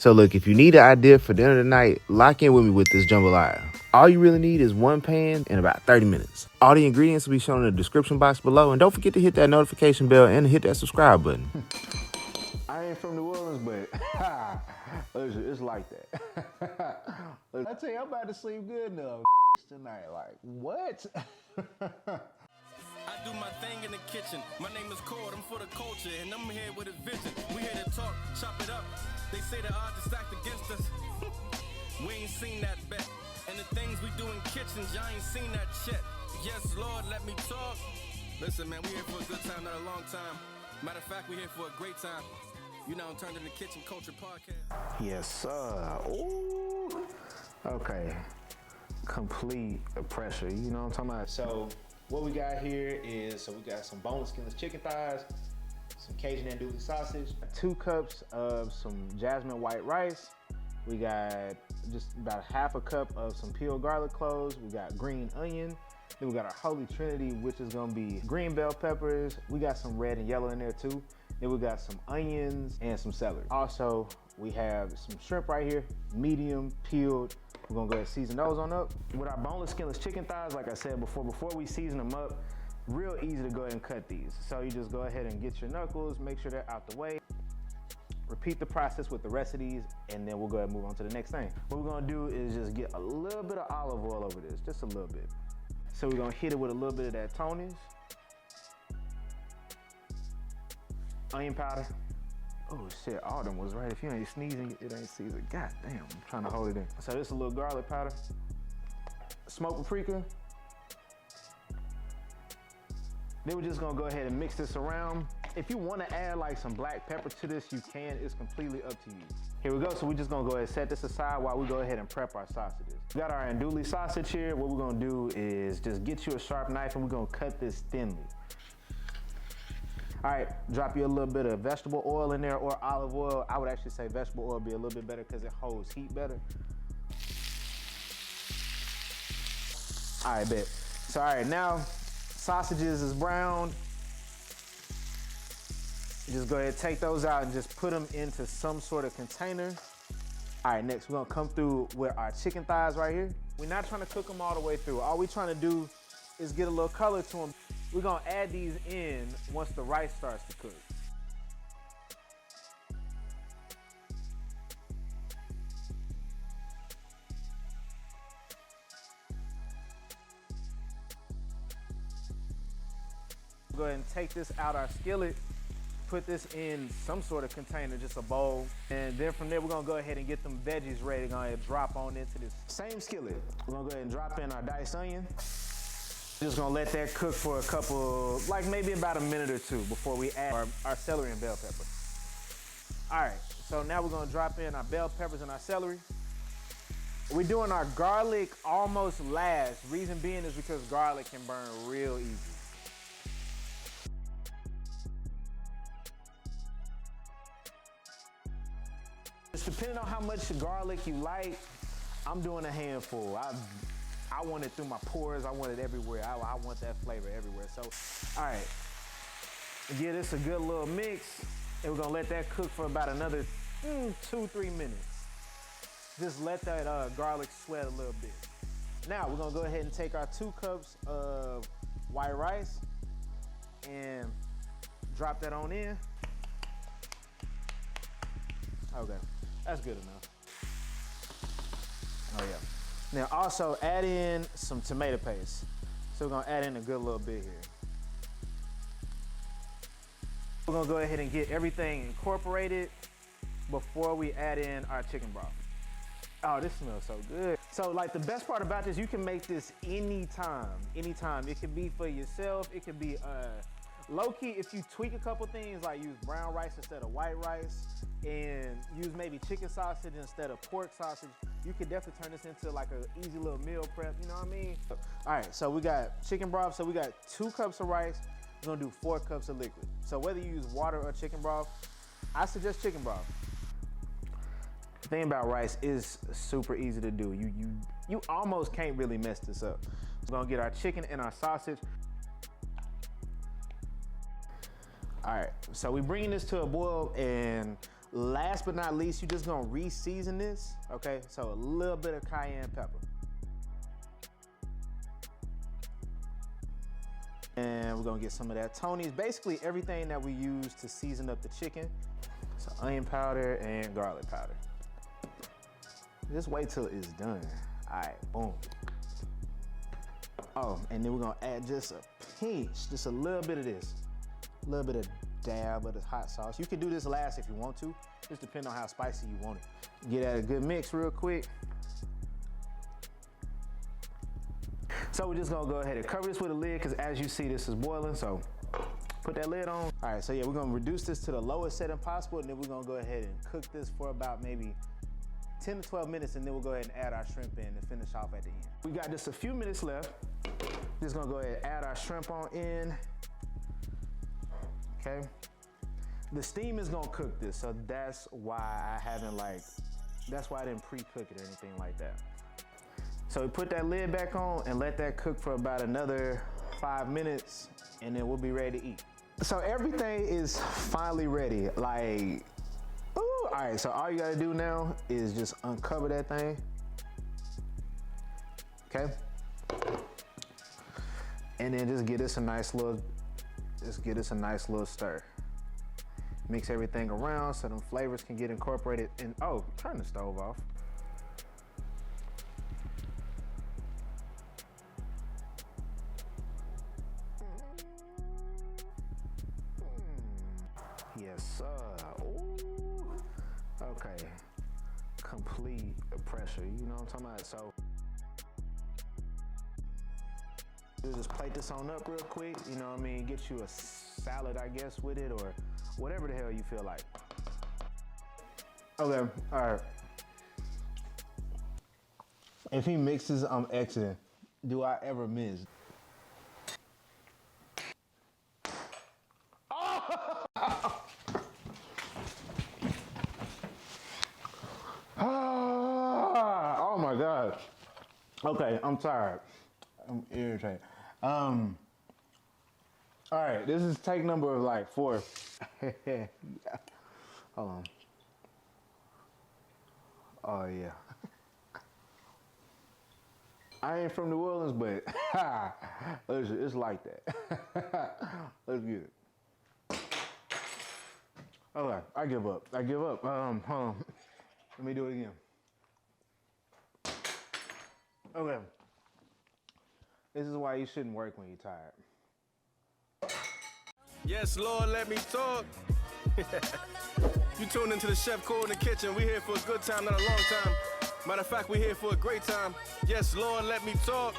So look, if you need an idea for dinner tonight, lock in with me with this jambalaya. All you really need is one pan and about 30 minutes. All the ingredients will be shown in the description box below, and don't forget to hit that notification bell and hit that subscribe button. I ain't from New Orleans, but listen, it's like that. I tell you, I'm about to sleep good now tonight. Like, what? I do my thing in the kitchen. My name is Cord, I'm for the culture, and I'm here with a vision. We here to talk, chop it up. They say the odds are stacked against us. We ain't seen that bet. And the things we do in kitchens, y'all ain't seen that shit. Yes, Lord, let me talk. Listen, man, we here for a good time, not a long time. Matter of fact, we here for a great time. You know, Turned in the Kitchen Culture Podcast. Yes, sir. Ooh. Okay. Complete pressure. You know what I'm talking about? So, what we got here is, we got some boneless, skinless chicken thighs, some Cajun andouille sausage, 2 cups of some jasmine white rice. We got just about ½ a cup of some peeled garlic cloves. We got green onion. Then we got our holy trinity, which is gonna be green bell peppers. We got some red and yellow in there too. Then we got some onions and some celery. Also, we have some shrimp right here, medium, peeled. We're gonna go ahead and season those on up. With our boneless, skinless chicken thighs, like I said before we season them up, real easy to go ahead and cut these. So you just go ahead and get your knuckles, make sure they're out the way. Repeat the process with the rest of these, and then we'll go ahead and move on to the next thing. What we're gonna do is just get a little bit of olive oil over this, just a little bit. So we're gonna hit it with a little bit of that Tony's. Onion powder. Oh shit, all them was right. If you ain't sneezing, it ain't seasoned. God damn, I'm trying to hold it in. So this is a little garlic powder. Smoked paprika. Then we're just gonna go ahead and mix this around. If you wanna add like some black pepper to this, you can. It's completely up to you. Here we go, so we're just gonna go ahead and set this aside while we go ahead and prep our sausages. We got our andouille sausage here. What we're gonna do is just get you a sharp knife and we're gonna cut this thinly. All right, drop you a little bit of vegetable oil in there or olive oil. I would actually say vegetable oil would be a little bit better because it holds heat better. All right, bet. So, all right, now sausages is browned. Just go ahead and take those out and just put them into some sort of container. All right, next we're gonna come through with our chicken thighs right here. We're not trying to cook them all the way through. All we're trying to do is get a little color to them. We're gonna add these in once the rice starts to cook. Go ahead and take this out our skillet, put this in some sort of container, just a bowl. And then from there, we're gonna go ahead and get them veggies ready. Go ahead and drop on into this same skillet. We're gonna go ahead and drop in our diced onion. Just gonna let that cook for a couple, like maybe about a minute or two before we add our celery and bell pepper. All right, so now we're gonna drop in our bell peppers and our celery. We're doing our garlic almost last. Reason being is because garlic can burn real easy. It's depending on how much garlic you like. I'm doing a handful. I want it through my pores. I want it everywhere. I want that flavor everywhere. So, all right. Give this a good little mix. And we're gonna let that cook for about another 2-3 minutes. Just let that garlic sweat a little bit. Now, we're gonna go ahead and take our 2 cups of white rice and drop that on in. Okay, that's good enough. Oh yeah. Now also add in some tomato paste. So we're gonna add in a good little bit here. We're gonna go ahead and get everything incorporated before we add in our chicken broth. Oh, this smells so good. So like the best part about this, you can make this anytime. It can be for yourself, it can be low-key, if you tweak a couple things, like use brown rice instead of white rice, and use maybe chicken sausage instead of pork sausage, you could definitely turn this into like an easy little meal prep, you know what I mean? All right, so we got chicken broth, so we got 2 cups of rice, we're gonna do 4 cups of liquid. So whether you use water or chicken broth, I suggest chicken broth. The thing about rice is super easy to do. You almost can't really mess this up. We're gonna get our chicken and our sausage. All right, so we're bringing this to a boil, and Last but not least, you're just gonna re-season this, okay? So a little bit of cayenne pepper. And we're gonna get some of that Tony's. Basically everything that we use to season up the chicken. So onion powder and garlic powder. Just wait till it's done. All right, boom. Oh, and then we're gonna add just a pinch, just a little bit of this. A little bit of dab of the hot sauce. You can do this last if you want to. Just depend on how spicy you want it. Get at a good mix real quick. So we're just gonna go ahead and cover this with a lid because as you see, this is boiling, so put that lid on. All right, so yeah, we're gonna reduce this to the lowest setting possible, and then we're gonna go ahead and cook this for about maybe 10 to 12 minutes, and then we'll go ahead and add our shrimp in and finish off at the end. We got just a few minutes left. Just gonna go ahead and add our shrimp on in. Okay. The steam is gonna cook this, so that's why I haven't that's why I didn't pre-cook it or anything like that. So we put that lid back on and let that cook for about another 5 minutes, and then we'll be ready to eat. So everything is finally ready. Like, ooh, all right, so all you gotta do now is just uncover that thing, okay? And then just get us a nice little stir. Mix everything around so them flavors can get incorporated. And oh, turn the stove off. Yes, sir. Ooh. Okay. Complete pressure. You know what I'm talking about? So we'll just plate this on up real quick. You know what I mean? Get you a salad, I guess, with it, or whatever the hell you feel like. Okay. All right. If he mixes, I'm exiting. Do I ever miss? Oh my God. Okay, I'm tired. I'm irritated. All right, this is take number of 4. Hold on. Oh yeah. I ain't from New Orleans, but listen, it's like that. Let's get it. Okay, I give up. Hold on. Let me do it again. Okay. This is why you shouldn't work when you're tired. Yes, Lord, let me talk. You tuned into the Chef Cole in the kitchen. We here for a good time, not a long time. Matter of fact, we here for a great time. Yes, Lord, let me talk.